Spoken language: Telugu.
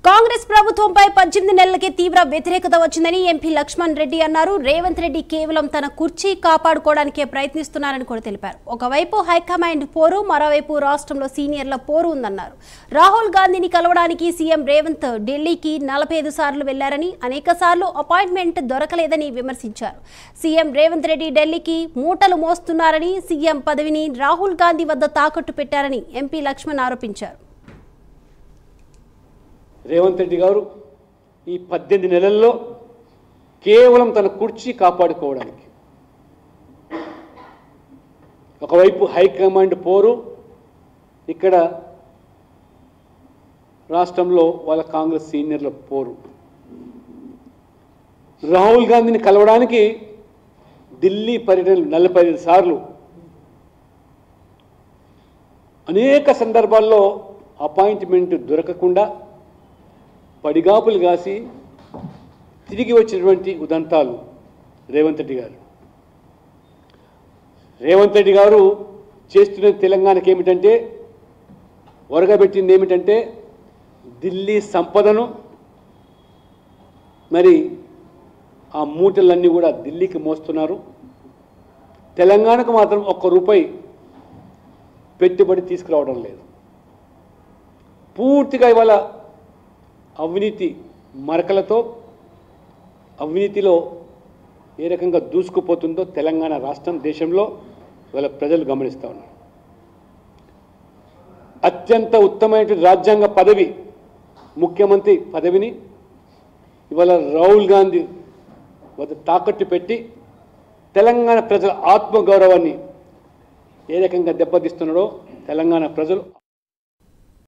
కాంగ్రెస్ ప్రభుత్వంపై 18 నెలలకే తీవ్ర వ్యతిరేకత వచ్చిందని ఎంపీ లక్ష్మణ్ రెడ్డి అన్నారు. రేవంత్ రెడ్డి కేవలం తన కుర్చీ కాపాడుకోవడానికే ప్రయత్నిస్తున్నారని కూడా తెలిపారు. ఒకవైపు హైకమాండ్ పోరు, మరోవైపు రాష్ట్రంలో సీనియర్ల పోరు ఉందన్నారు. రాహుల్ గాంధీని కలవడానికి సీఎం రేవంత్ ఢిల్లీకి 45 సార్లు వెళ్లారని, అనేక సార్లు అపాయింట్మెంట్ దొరకలేదని విమర్శించారు. సీఎం రేవంత్ రెడ్డి ఢిల్లీకి మూటలు మోస్తున్నారని, సీఎం పదవిని రాహుల్ గాంధీ వద్ద తాకట్టు పెట్టారని ఎంపీ లక్ష్మణ్ ఆరోపించారు. రేవంత్ రెడ్డి గారు ఈ 18 నెలల్లో కేవలం తన కుర్చీ కాపాడుకోవడానికి ఒకవైపు హైకమాండ్ పోరు, ఇక్కడ రాష్ట్రంలో వాళ్ళ కాంగ్రెస్ సీనియర్ల పోరు. రాహుల్ గాంధీని కలవడానికి ఢిల్లీ పర్యటన 45 సార్లు, అనేక సందర్భాల్లో అపాయింట్మెంట్ దొరకకుండా పడిగాపులు కాసి తిరిగి వచ్చినటువంటి ఉదంతాలు రేవంత్ రెడ్డి గారు. రేవంత్ రెడ్డి గారు చేస్తున్న తెలంగాణకి ఏమిటంటే, ఒరగబెట్టింది ఏమిటంటే ఢిల్లీ సంపదను, మరి ఆ మూటలన్నీ కూడా ఢిల్లీకి మోస్తున్నారు. తెలంగాణకు మాత్రం ₹1 పెట్టుబడి తీసుకురావడం లేదు. పూర్తిగా ఇవాళ అవినీతి మరకలతో, అవినీతిలో ఏ రకంగా దూసుకుపోతుందో తెలంగాణ రాష్ట్రం, దేశంలో ఇవాళ ప్రజలు గమనిస్తూ ఉన్నారు. అత్యంత ఉత్తమమైన రాజ్యాంగ పదవి, ముఖ్యమంత్రి పదవిని ఇవాళ రాహుల్ గాంధీ వద్ద తాకట్టు పెట్టి తెలంగాణ ప్రజల ఆత్మగౌరవాన్ని ఏ రకంగా దెబ్బతీస్తున్నారో తెలంగాణ ప్రజలు